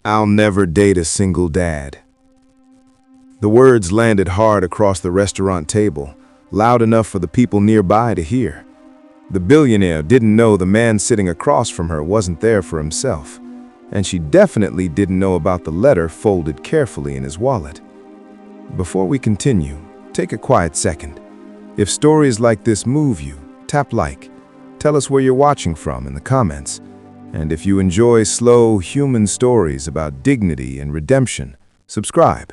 I'll never date a single dad. The words landed hard across the restaurant table, loud enough for the people nearby to hear. The billionaire didn't know the man sitting across from her wasn't there for himself, and she definitely didn't know about the letter folded carefully in his wallet. Before we continue, take a quiet second. If stories like this move you, tap like. Tell us where you're watching from in the comments. And if you enjoy slow, human stories about dignity and redemption, subscribe.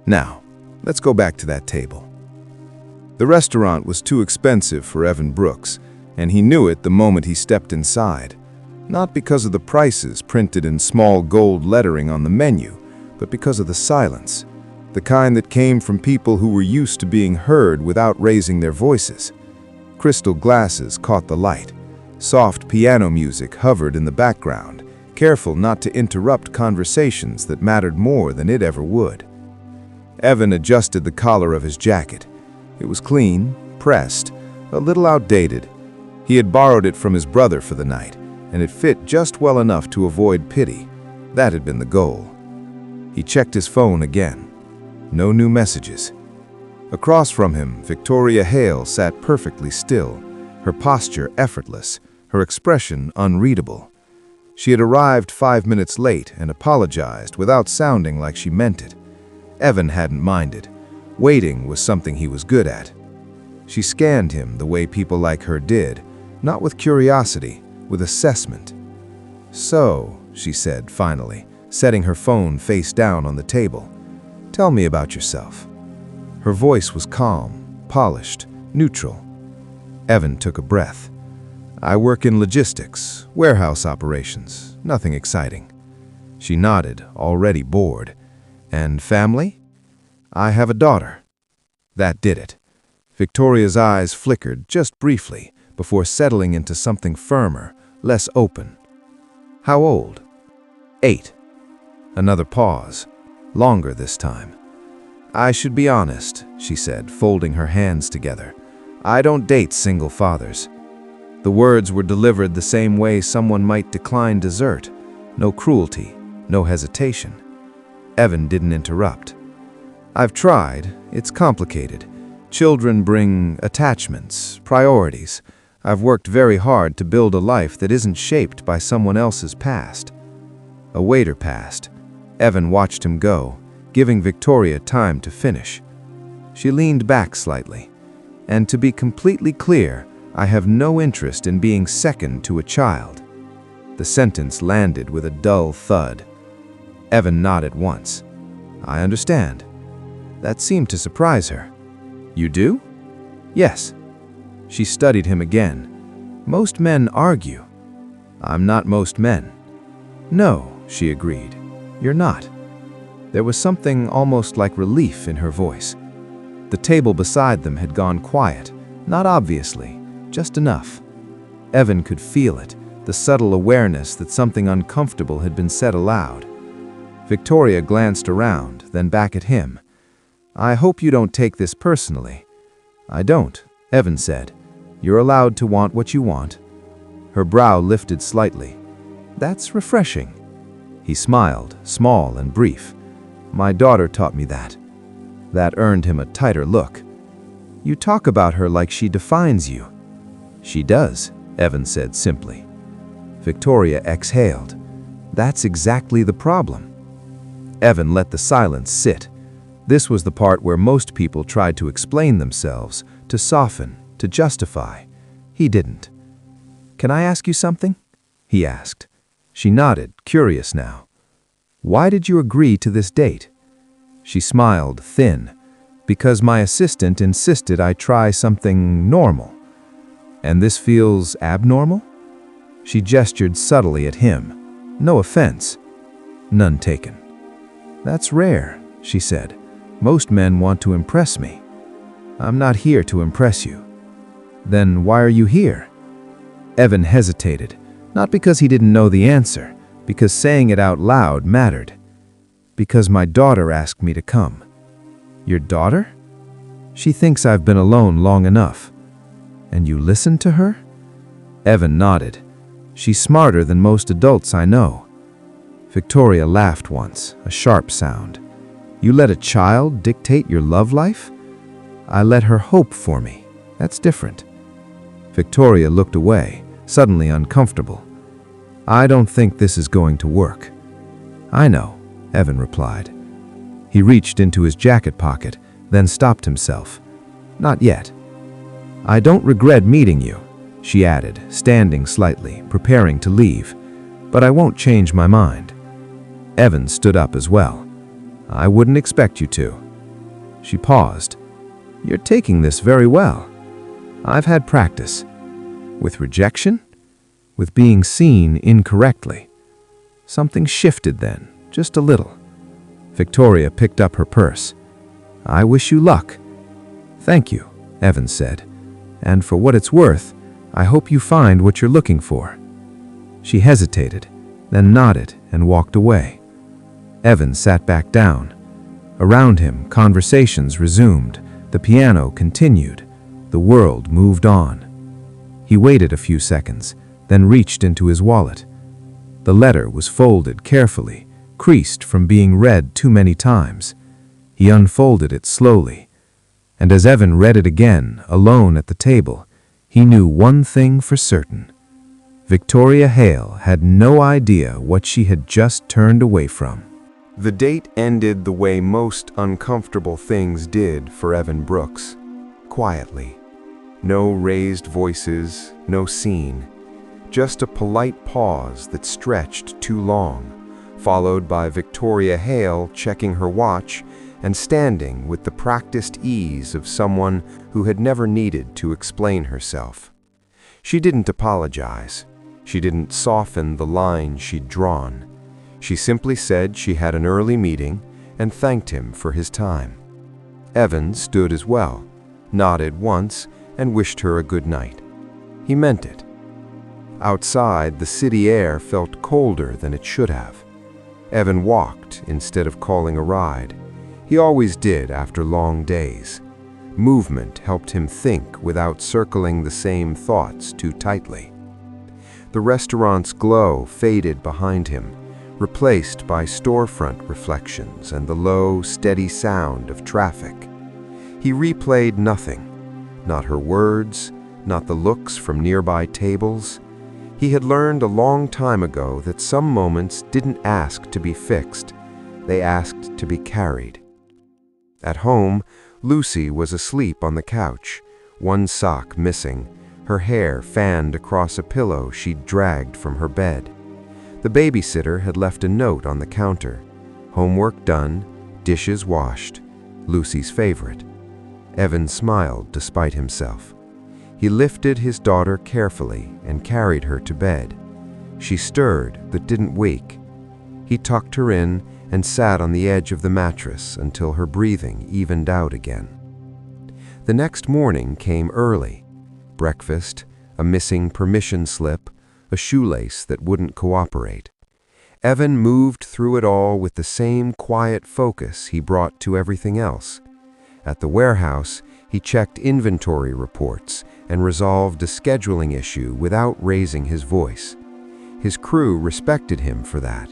Now, let's go back to that table. The restaurant was too expensive for Evan Brooks, and he knew it the moment he stepped inside. Not because of the prices printed in small gold lettering on the menu, but because of the silence. The kind that came from people who were used to being heard without raising their voices. Crystal glasses caught the light. Soft piano music hovered in the background, careful not to interrupt conversations that mattered more than it ever would. Evan adjusted the collar of his jacket. It was clean, pressed, a little outdated. He had borrowed it from his brother for the night, and it fit just well enough to avoid pity. That had been the goal. He checked his phone again. No new messages. Across from him, Victoria Hale sat perfectly still, her posture effortless, her expression unreadable. She had arrived 5 minutes late and apologized without sounding like she meant it. Evan hadn't minded. Waiting was something he was good at. She scanned him the way people like her did, not with curiosity, with assessment. "So," she said finally, setting her phone face down on the table, "tell me about yourself." Her voice was calm, polished, neutral. Evan took a breath. "I work in logistics, warehouse operations, nothing exciting." She nodded, already bored. "And family?" "I have a daughter." That did it. Victoria's eyes flickered just briefly before settling into something firmer, less open. "How old?" "8. Another pause, longer this time. "I should be honest," she said, folding her hands together. "I don't date single fathers." The words were delivered the same way someone might decline dessert. No cruelty, no hesitation. Evan didn't interrupt. "I've tried. It's complicated. Children bring attachments, priorities. I've worked very hard to build a life that isn't shaped by someone else's past." A waiter passed. Evan watched him go, giving Victoria time to finish. She leaned back slightly. "And to be completely clear, I have no interest in being second to a child." The sentence landed with a dull thud. Evan nodded once. "I understand." That seemed to surprise her. "You do?" "Yes." She studied him again. "Most men argue." "I'm not most men." "No," she agreed. "You're not." There was something almost like relief in her voice. The table beside them had gone quiet, not obviously, just enough. Evan could feel it, the subtle awareness that something uncomfortable had been said aloud. Victoria glanced around, then back at him. "I hope you don't take this personally." "I don't," Evan said. "You're allowed to want what you want." Her brow lifted slightly. "That's refreshing." He smiled, small and brief. "My daughter taught me that." That earned him a tighter look. "You talk about her like she defines you." "She does," Evan said simply. Victoria exhaled. "That's exactly the problem." Evan let the silence sit. This was the part where most people tried to explain themselves, to soften, to justify. He didn't. "Can I ask you something?" he asked. She nodded, curious now. "Why did you agree to this date?" She smiled, thin. "Because my assistant insisted I try something normal." "And this feels abnormal?" She gestured subtly at him. "No offense." "None taken." "That's rare," she said. "Most men want to impress me." "I'm not here to impress you." "Then why are you here?" Evan hesitated, not because he didn't know the answer, because saying it out loud mattered. "Because my daughter asked me to come." "Your daughter?" "She thinks I've been alone long enough." "And you listened to her?" Evan nodded. "She's smarter than most adults I know." Victoria laughed once, a sharp sound. You let a child dictate your love life? I let her hope for me. That's different. Victoria looked away, suddenly uncomfortable. I don't think this is going to work. I know, Evan replied. He reached into his jacket pocket, then stopped himself. Not yet. I don't regret meeting you, she added, standing slightly, preparing to leave. But I won't change my mind. Evan stood up as well. I wouldn't expect you to. She paused. You're taking this very well. I've had practice. With rejection? With being seen incorrectly. Something shifted then, just a little. Victoria picked up her purse. I wish you luck. Thank you, Evan said. And for what it's worth, I hope you find what you're looking for. She hesitated, then nodded and walked away. Evan sat back down. Around him, conversations resumed. The piano continued. The world moved on. He waited a few seconds, then reached into his wallet. The letter was folded carefully, creased from being read too many times. He unfolded it slowly. And as Evan read it again, alone at the table, he knew one thing for certain. Victoria Hale had no idea what she had just turned away from. The date ended the way most uncomfortable things did for Evan Brooks. Quietly. No raised voices, no scene. Just a polite pause that stretched too long, followed by Victoria Hale checking her watch and standing with the practiced ease of someone who had never needed to explain herself. She didn't apologize. She didn't soften the line she'd drawn. She simply said she had an early meeting and thanked him for his time. Evan stood as well, nodded once, and wished her a good night. He meant it. Outside, the city air felt colder than it should have. Evan walked instead of calling a ride. He always did after long days. Movement helped him think without circling the same thoughts too tightly. The restaurant's glow faded behind him, replaced by storefront reflections and the low, steady sound of traffic. He replayed nothing, not her words, not the looks from nearby tables. He had learned a long time ago that some moments didn't ask to be fixed, they asked to be carried. At home, Lucy was asleep on the couch, one sock missing, her hair fanned across a pillow she'd dragged from her bed. The babysitter had left a note on the counter. Homework done, dishes washed, Lucy's favorite. Evan smiled despite himself. He lifted his daughter carefully and carried her to bed. She stirred but didn't wake. He tucked her in and sat on the edge of the mattress until her breathing evened out again. The next morning came early. Breakfast, a missing permission slip, a shoelace that wouldn't cooperate. Evan moved through it all with the same quiet focus he brought to everything else. At the warehouse, he checked inventory reports and resolved a scheduling issue without raising his voice. His crew respected him for that.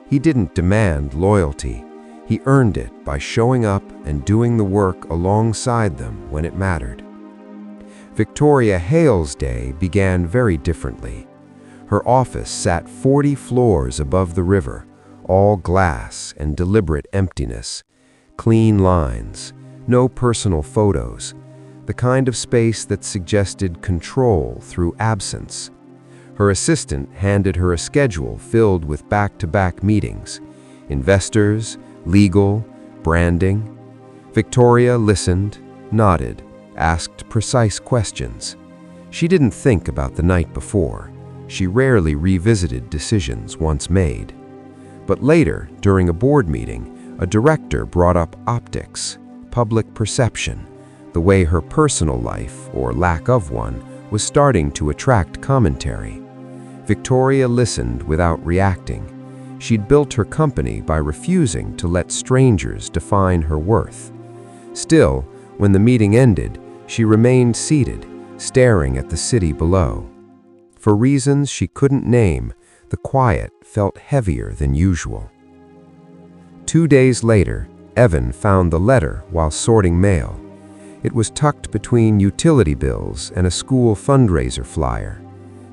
He didn't demand loyalty. He earned it by showing up and doing the work alongside them when it mattered. Victoria Hale's day began very differently. Her office sat 40 floors above the river, all glass and deliberate emptiness. Clean lines, no personal photos, the kind of space that suggested control through absence. Her assistant handed her a schedule filled with back-to-back meetings, investors, legal, branding. Victoria listened, nodded, asked precise questions. She didn't think about the night before. She rarely revisited decisions once made. But later, during a board meeting, a director brought up optics, public perception, the way her personal life, or lack of one, was starting to attract commentary. Victoria listened without reacting. She'd built her company by refusing to let strangers define her worth. Still, when the meeting ended, she remained seated, staring at the city below. For reasons she couldn't name, The quiet felt heavier than usual. 2 days later, Evan found the letter while sorting mail. It was tucked between utility bills and a school fundraiser flyer.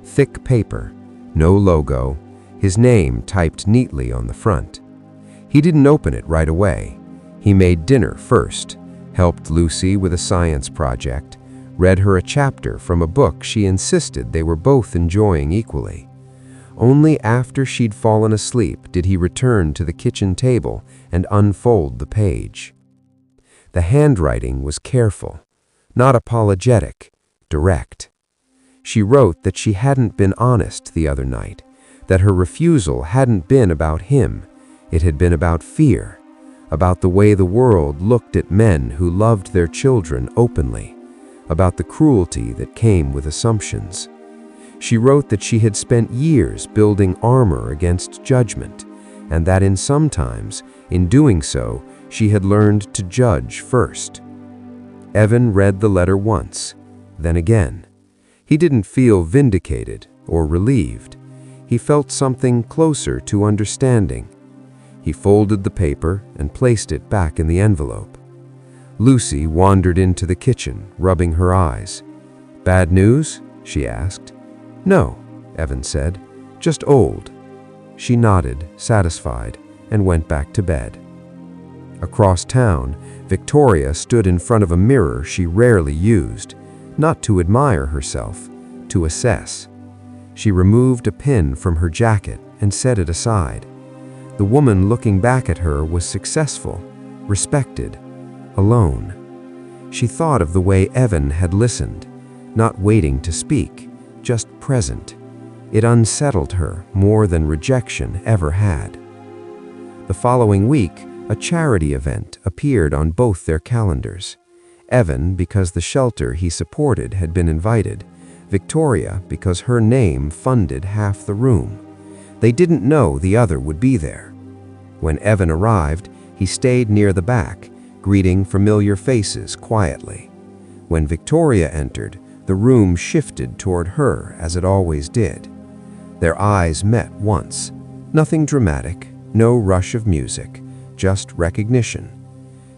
Thick paper, no logo, his name typed neatly on the front. He didn't open it right away. He made dinner first, helped Lucy with a science project, read her a chapter from a book she insisted they were both enjoying equally. Only after she'd fallen asleep did he return to the kitchen table and unfold the page. The handwriting was careful, not apologetic, direct. She wrote that she hadn't been honest the other night, that her refusal hadn't been about him. It had been about fear, about the way the world looked at men who loved their children openly, about the cruelty that came with assumptions. She wrote that she had spent years building armor against judgment, and that in doing so, she had learned to judge first. Evan read the letter once, then again. He didn't feel vindicated or relieved. He felt something closer to understanding. He folded the paper and placed it back in the envelope. Lucy wandered into the kitchen, rubbing her eyes. "Bad news?" she asked. "No," Evan said, "just old." She nodded, satisfied, and went back to bed. Across town, Victoria stood in front of a mirror she rarely used, not to admire herself, to assess. She removed a pin from her jacket and set it aside. The woman looking back at her was successful, respected, alone. She thought of the way Evan had listened, not waiting to speak, just present. It unsettled her more than rejection ever had. The following week, a charity event appeared on both their calendars. Evan, because the shelter he supported had been invited. Victoria, because her name funded half the room. They didn't know the other would be there. When Evan arrived, he stayed near the back, greeting familiar faces quietly. When Victoria entered, the room shifted toward her as it always did. Their eyes met once. Nothing dramatic, no rush of music, just recognition.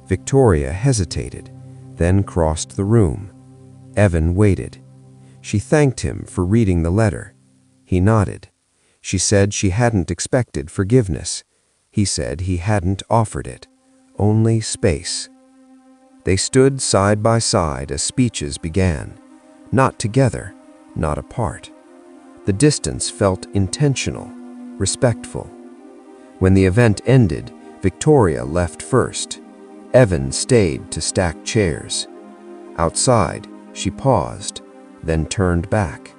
Victoria hesitated, then crossed the room. Evan waited. She thanked him for reading the letter. He nodded. She said she hadn't expected forgiveness. He said he hadn't offered it, only space. They stood side by side as speeches began. Not together, not apart. The distance felt intentional, respectful. When the event ended, Victoria left first. Evan stayed to stack chairs. Outside, she paused, then turned back.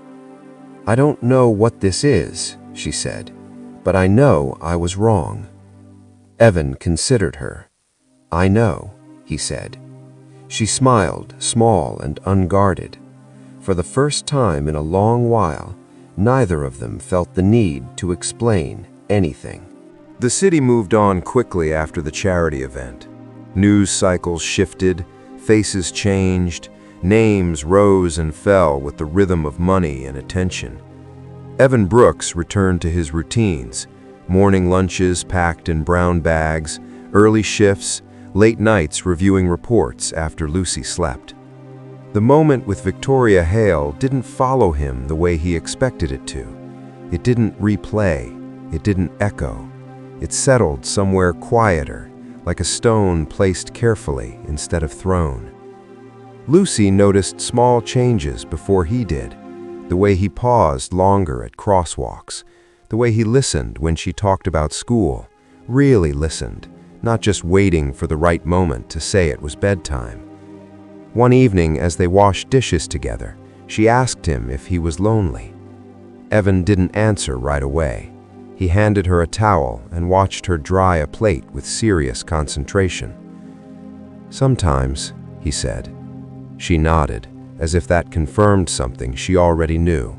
"I don't know what this is," she said, "but I know I was wrong." Evan considered her. "I know," he said. She smiled, small and unguarded. For the first time in a long while, neither of them felt the need to explain anything. The city moved on quickly after the charity event. News cycles shifted, faces changed, names rose and fell with the rhythm of money and attention. Evan Brooks returned to his routines, morning lunches packed in brown bags, early shifts, late nights reviewing reports after Lucy slept. The moment with Victoria Hale didn't follow him the way he expected it to. It didn't replay, it didn't echo. It settled somewhere quieter, like a stone placed carefully instead of thrown. Lucy noticed small changes before he did. The way he paused longer at crosswalks, the way he listened when she talked about school, really listened, not just waiting for the right moment to say it was bedtime. One evening, as they washed dishes together, she asked him if he was lonely. Evan didn't answer right away. He handed her a towel and watched her dry a plate with serious concentration. "Sometimes," he said. She nodded, as if that confirmed something she already knew.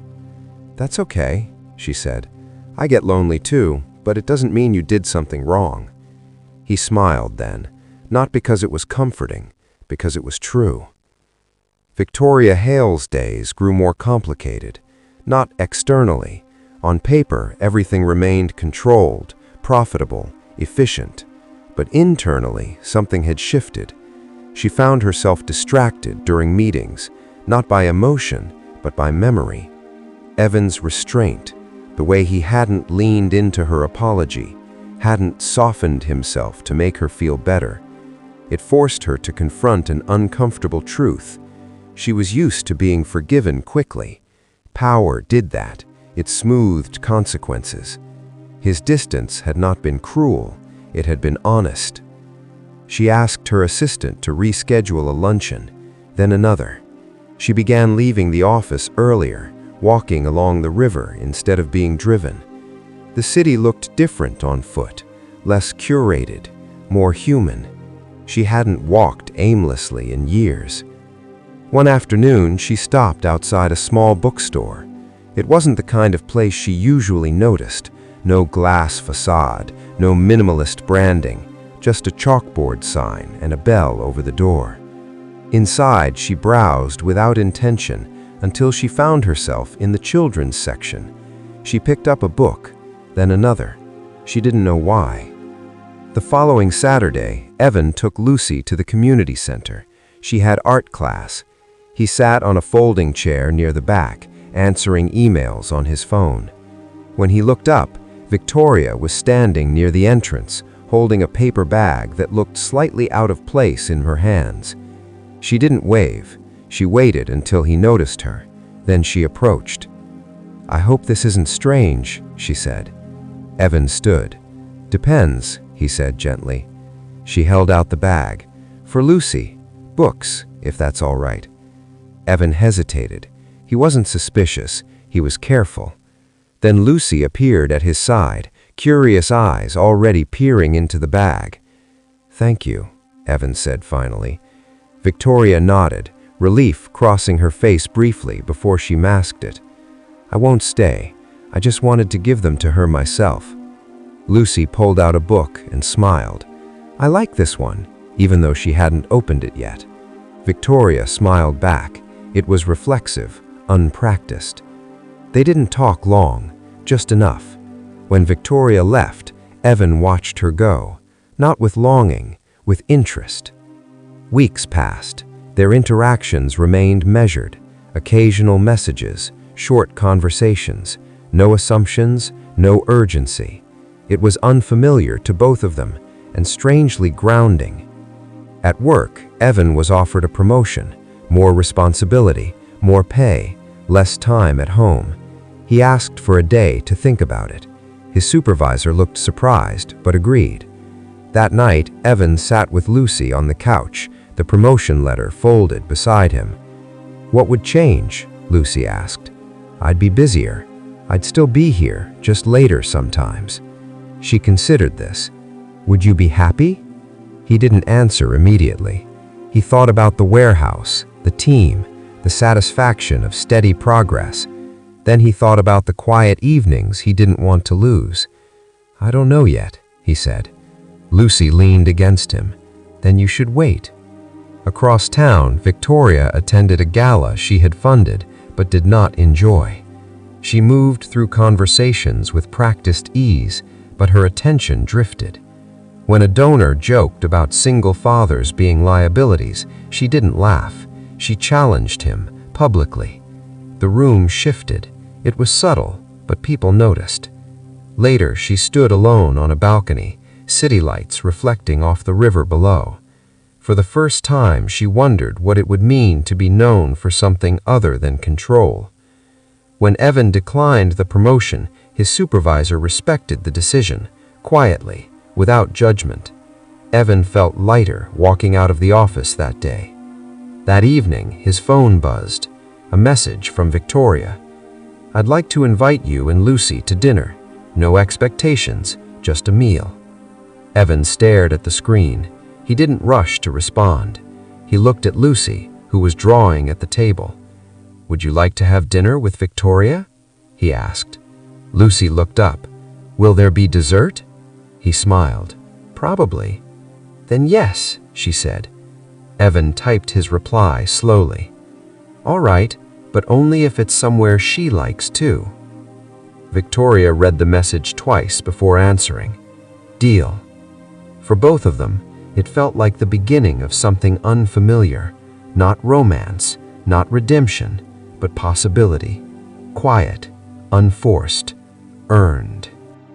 "That's okay," she said. "I get lonely too, but it doesn't mean you did something wrong." He smiled then, not because it was comforting, because it was true. Victoria Hale's days grew more complicated, not externally, On paper, everything remained controlled, profitable, efficient. But internally, something had shifted. She found herself distracted during meetings, not by emotion, but by memory. Evan's restraint, the way he hadn't leaned into her apology, hadn't softened himself to make her feel better. It forced her to confront an uncomfortable truth. She was used to being forgiven quickly. Power did that. It smoothed consequences. His distance had not been cruel. It had been honest. She asked her assistant to reschedule a luncheon, then another. She began leaving the office earlier, walking along the river instead of being driven. The city looked different on foot, less curated, more human. She hadn't walked aimlessly in years. One afternoon, she stopped outside a small bookstore. It wasn't the kind of place she usually noticed. No glass facade, no minimalist branding, just a chalkboard sign and a bell over the door. Inside, she browsed without intention until she found herself in the children's section. She picked up a book, then another. She didn't know why. The following Saturday, Evan took Lucy to the community center. She had art class. He sat on a folding chair near the back, answering emails on his phone. When he looked up, Victoria was standing near the entrance, holding a paper bag that looked slightly out of place in her hands. She didn't wave. She waited until he noticed her. Then she approached. "I hope this isn't strange," she said. Evan stood. "Depends," he said gently. She held out the bag. "For Lucy. Books, if that's all right." Evan hesitated. He wasn't suspicious. He was careful. Then Lucy appeared at his side, curious eyes already peering into the bag. "Thank you," Evan said finally. Victoria nodded, relief crossing her face briefly before she masked it. "I won't stay. I just wanted to give them to her myself." Lucy pulled out a book and smiled. "I like this one," even though she hadn't opened it yet. Victoria smiled back. It was reflexive, unpracticed. They didn't talk long, just enough. When Victoria left, Evan watched her go, not with longing, with interest. Weeks passed. Their interactions remained measured. Occasional messages, short conversations, no assumptions, no urgency. It was unfamiliar to both of them and strangely grounding. At work, Evan was offered a promotion, more responsibility, more pay, less time at home. He asked for a day to think about it. His supervisor looked surprised, but agreed. That night, Evan sat with Lucy on the couch, the promotion letter folded beside him. "What would change?" Lucy asked. "I'd be busier. I'd still be here, just later sometimes." She considered this. "Would you be happy?" He didn't answer immediately. He thought about the warehouse, the team, the satisfaction of steady progress. Then he thought about the quiet evenings he didn't want to lose. "I don't know yet," he said. Lucy leaned against him. "Then you should wait." Across town, Victoria attended a gala she had funded but did not enjoy. She moved through conversations with practiced ease, but her attention drifted. When a donor joked about single fathers being liabilities, she didn't laugh. She challenged him publicly. The room shifted. It was subtle, but people noticed. Later, she stood alone on a balcony, city lights reflecting off the river below. For the first time, she wondered what it would mean to be known for something other than control. When Evan declined the promotion, his supervisor respected the decision, quietly, without judgment. Evan felt lighter walking out of the office that day. That evening, his phone buzzed. A message from Victoria. "I'd like to invite you and Lucy to dinner. No expectations, just a meal." Evan stared at the screen. He didn't rush to respond. He looked at Lucy, who was drawing at the table. "Would you like to have dinner with Victoria?" he asked. Lucy looked up. "Will there be dessert?" He smiled. "Probably." "Then yes," she said. Evan typed his reply slowly. "All right, but only if it's somewhere she likes too." Victoria read the message twice before answering. Deal. For both of them, it felt like the beginning of something unfamiliar. Not romance, not redemption, but possibility. Quiet, unforced, earned.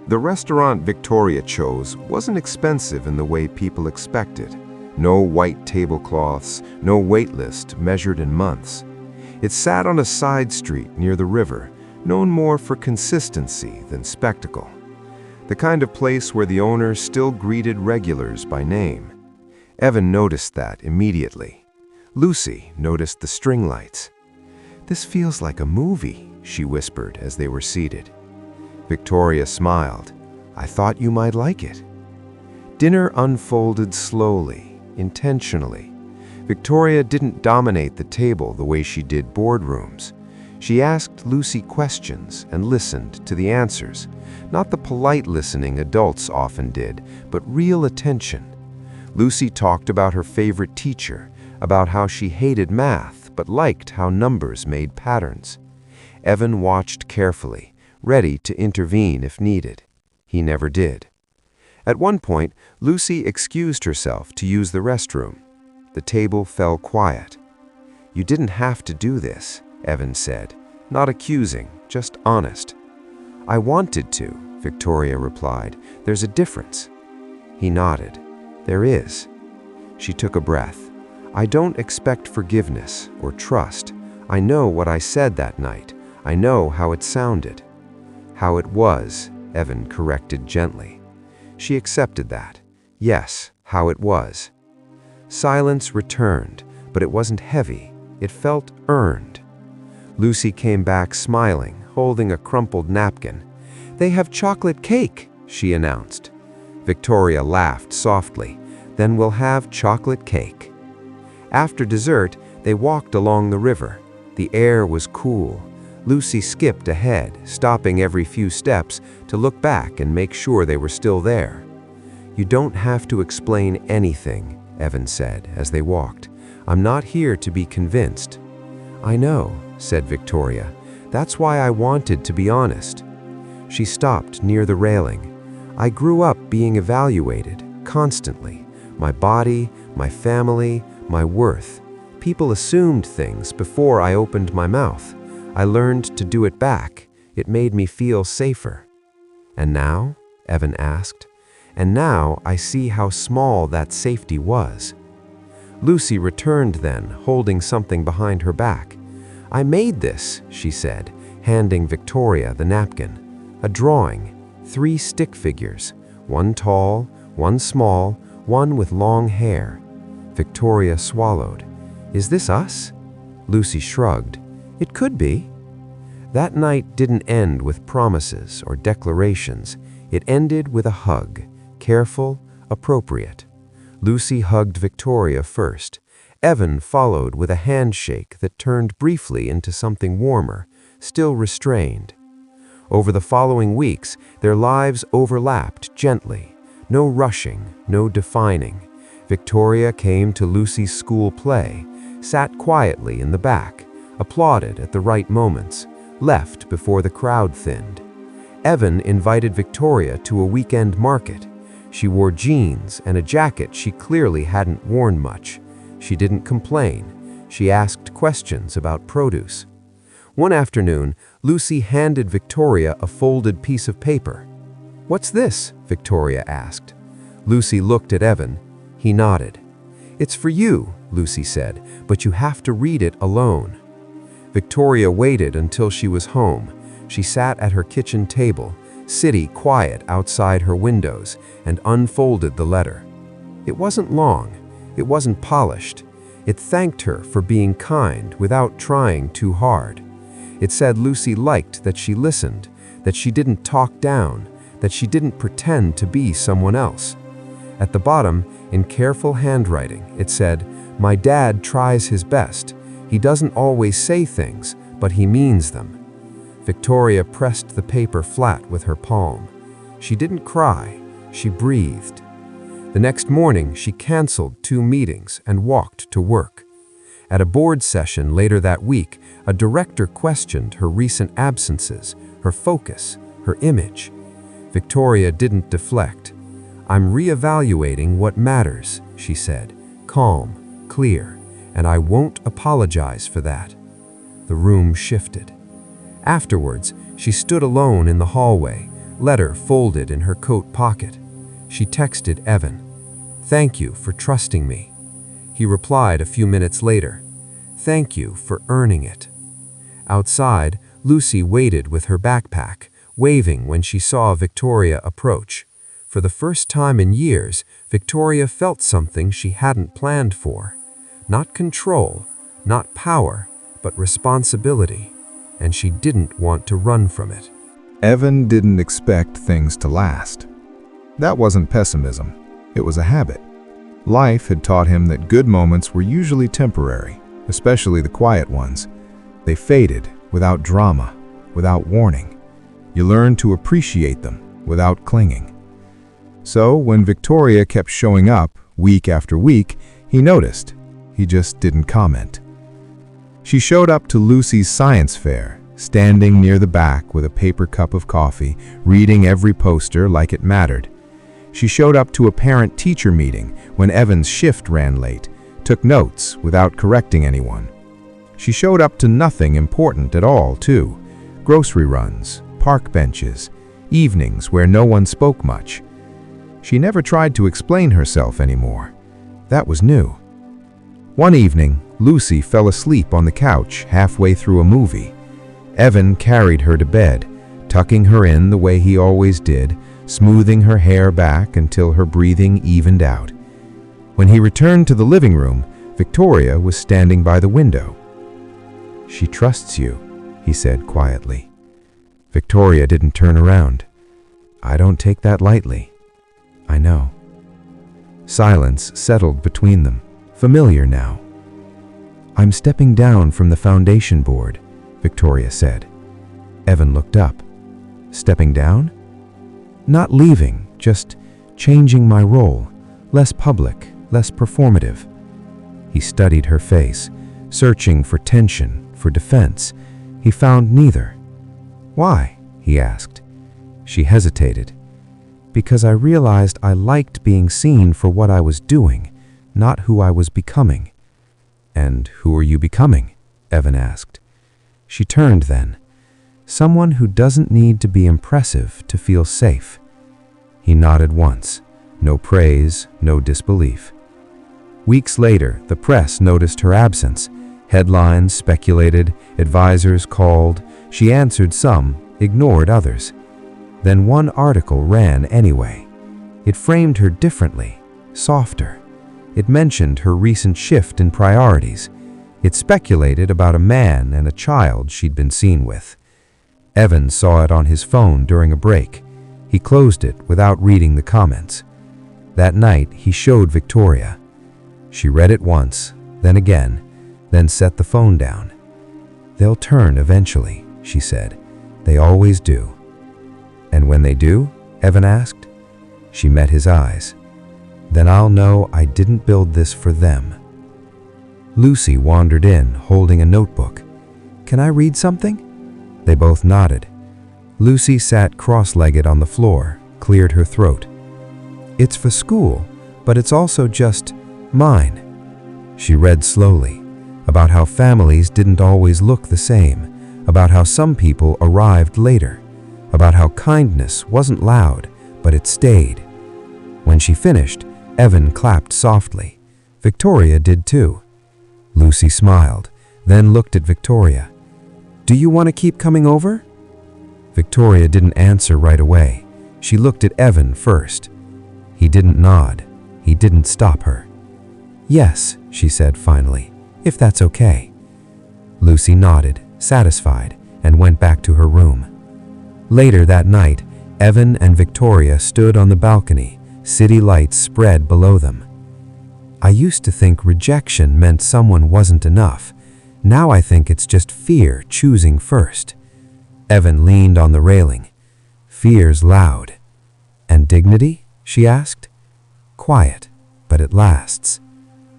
The restaurant Victoria chose wasn't expensive in the way people expected. No white tablecloths, no wait list measured in months. It sat on a side street near the river, known more for consistency than spectacle. The kind of place where the owner still greeted regulars by name. Evan noticed that immediately. Lucy noticed the string lights. "This feels like a movie," she whispered as they were seated. Victoria smiled. "I thought you might like it." Dinner unfolded slowly, intentionally. Victoria didn't dominate the table the way she did boardrooms. She asked Lucy questions and listened to the answers, not the polite listening adults often did, but real attention. Lucy talked about her favorite teacher, about how she hated math but liked how numbers made patterns. Evan watched carefully, ready to intervene if needed. He never did. At one point, Lucy excused herself to use the restroom. The table fell quiet. "You didn't have to do this," Evan said, not accusing, just honest. "I wanted to," Victoria replied. "There's a difference." He nodded. "There is." She took a breath. "I don't expect forgiveness or trust. I know what I said that night. I know how it sounded." "How it was," Evan corrected gently. She accepted that. Yes, how it was. Silence returned, but it wasn't heavy. It felt earned. Lucy came back smiling, holding a crumpled napkin. "They have chocolate cake," she announced. Victoria laughed softly. "Then we'll have chocolate cake." After dessert, they walked along the river. The air was cool. Lucy skipped ahead, stopping every few steps to look back and make sure they were still there. "You don't have to explain anything," Evan said as they walked. "I'm not here to be convinced." "I know," said Victoria. "That's why I wanted to be honest." She stopped near the railing. "I grew up being evaluated, constantly. My body, my family, my worth. People assumed things before I opened my mouth. I learned to do it back. It made me feel safer." "And now?" Evan asked. "And now I see how small that safety was." Lucy returned then, holding something behind her back. "I made this," she said, handing Victoria the napkin. "A drawing, 3 stick figures, one tall, one small, one with long hair." Victoria swallowed. "Is this us?" Lucy shrugged. "It could be." That night didn't end with promises or declarations. It ended with a hug, careful, appropriate. Lucy hugged Victoria first. Evan followed with a handshake that turned briefly into something warmer, still restrained. Over the following weeks, their lives overlapped gently. No rushing, no defining. Victoria came to Lucy's school play, sat quietly in the back, applauded at the right moments, left before the crowd thinned. Evan invited Victoria to a weekend market. She wore jeans and a jacket she clearly hadn't worn much. She didn't complain. She asked questions about produce. One afternoon, Lucy handed Victoria a folded piece of paper. "What's this?" Victoria asked. Lucy looked at Evan. He nodded. "It's for you," Lucy said, "but you have to read it alone." Victoria waited until she was home. She sat at her kitchen table, city quiet outside her windows, and unfolded the letter. It wasn't long. It wasn't polished. It thanked her for being kind without trying too hard. It said Lucy liked that she listened, that she didn't talk down, that she didn't pretend to be someone else. At the bottom, in careful handwriting, it said, "My dad tries his best. He doesn't always say things, but he means them." Victoria pressed the paper flat with her palm. She didn't cry. She breathed. The next morning, she canceled 2 meetings and walked to work. At a board session later that week, a director questioned her recent absences, her focus, her image. Victoria didn't deflect. "I'm reevaluating what matters," she said, calm, clear, "and I won't apologize for that." The room shifted. Afterwards, she stood alone in the hallway, letter folded in her coat pocket. She texted Evan, "Thank you for trusting me." He replied a few minutes later, "Thank you for earning it." Outside, Lucy waited with her backpack, waving when she saw Victoria approach. For the first time in years, Victoria felt something she hadn't planned for. Not control, not power, but responsibility, and she didn't want to run from it. Evan didn't expect things to last. That wasn't pessimism, it was a habit. Life had taught him that good moments were usually temporary, especially the quiet ones. They faded without drama, without warning. You learn to appreciate them without clinging. So when Victoria kept showing up week after week, he noticed. He just didn't comment. She showed up to Lucy's science fair, standing near the back with a paper cup of coffee, reading every poster like it mattered. She showed up to a parent-teacher meeting when Evan's shift ran late, took notes without correcting anyone. She showed up to nothing important at all, too. Grocery runs, park benches, evenings where no one spoke much. She never tried to explain herself anymore. That was new. One evening, Lucy fell asleep on the couch halfway through a movie. Evan carried her to bed, tucking her in the way he always did, smoothing her hair back until her breathing evened out. When he returned to the living room, Victoria was standing by the window. "She trusts you," he said quietly. Victoria didn't turn around. "I don't take that lightly." "I know." Silence settled between them, familiar now. "I'm stepping down from the foundation board," Victoria said. Evan looked up. "Stepping down?" "Not leaving, just changing my role. Less public, less performative." He studied her face, searching for tension, for defense. He found neither. "Why?" he asked. She hesitated. "Because I realized I liked being seen for what I was doing, not who I was becoming." "And who are you becoming?" Evan asked. She turned then. "Someone who doesn't need to be impressive to feel safe." He nodded once. No praise, no disbelief. Weeks later, the press noticed her absence. Headlines speculated, advisors called. She answered some, ignored others. Then one article ran anyway. It framed her differently, softer. It mentioned her recent shift in priorities. It speculated about a man and a child she'd been seen with. Evan saw it on his phone during a break. He closed it without reading the comments. That night, he showed Victoria. She read it once, then again, then set the phone down. "They'll turn eventually," she said. "They always do." "And when they do?" Evan asked. She met his eyes. "Then I'll know I didn't build this for them." Lucy wandered in, holding a notebook. "Can I read something?" They both nodded. Lucy sat cross-legged on the floor, cleared her throat. "It's for school, but it's also just mine." She read slowly, about how families didn't always look the same, about how some people arrived later, about how kindness wasn't loud, but it stayed. When she finished, Evan clapped softly. Victoria did too. Lucy smiled, then looked at Victoria. "Do you want to keep coming over?" Victoria didn't answer right away. She looked at Evan first. He didn't nod. He didn't stop her. "Yes," she said finally, "if that's okay." Lucy nodded, satisfied, and went back to her room. Later that night, Evan and Victoria stood on the balcony, city lights spread below them. "I used to think rejection meant someone wasn't enough. Now I think it's just fear choosing first." Evan leaned on the railing. "Fear's loud." "And dignity?" she asked. "Quiet, but it lasts."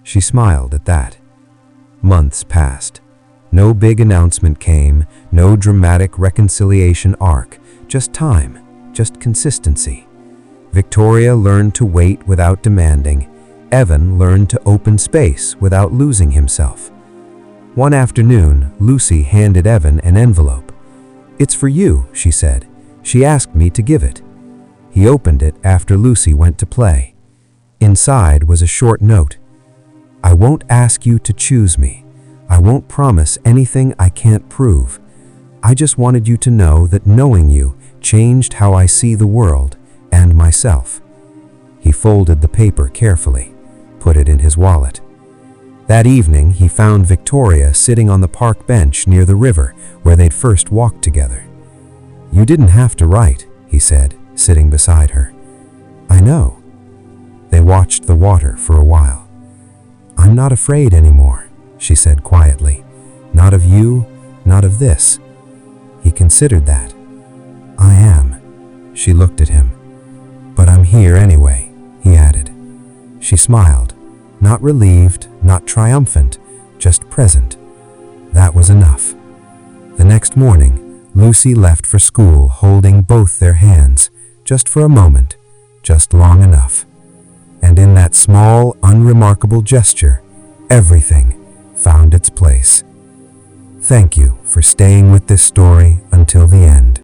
She smiled at that. Months passed. No big announcement came, no dramatic reconciliation arc, just time, just consistency. Victoria learned to wait without demanding. Evan learned to open space without losing himself. One afternoon, Lucy handed Evan an envelope. "It's for you," she said. "She asked me to give it." He opened it after Lucy went to play. Inside was a short note. "I won't ask you to choose me. I won't promise anything I can't prove. I just wanted you to know that knowing you changed how I see the world and myself." He folded the paper carefully, put it in his wallet. That evening, he found Victoria sitting on the park bench near the river where they'd first walked together. "You didn't have to write," he said, sitting beside her. "I know." They watched the water for a while. "I'm not afraid anymore," she said quietly. "Not of you, not of this." He considered that. "I am." She looked at him. "But I'm here anyway," he added. She smiled, not relieved, not triumphant, just present. That was enough. The next morning, Lucy left for school holding both their hands, just for a moment, just long enough. And in that small, unremarkable gesture, everything found its place. Thank you for staying with this story until the end.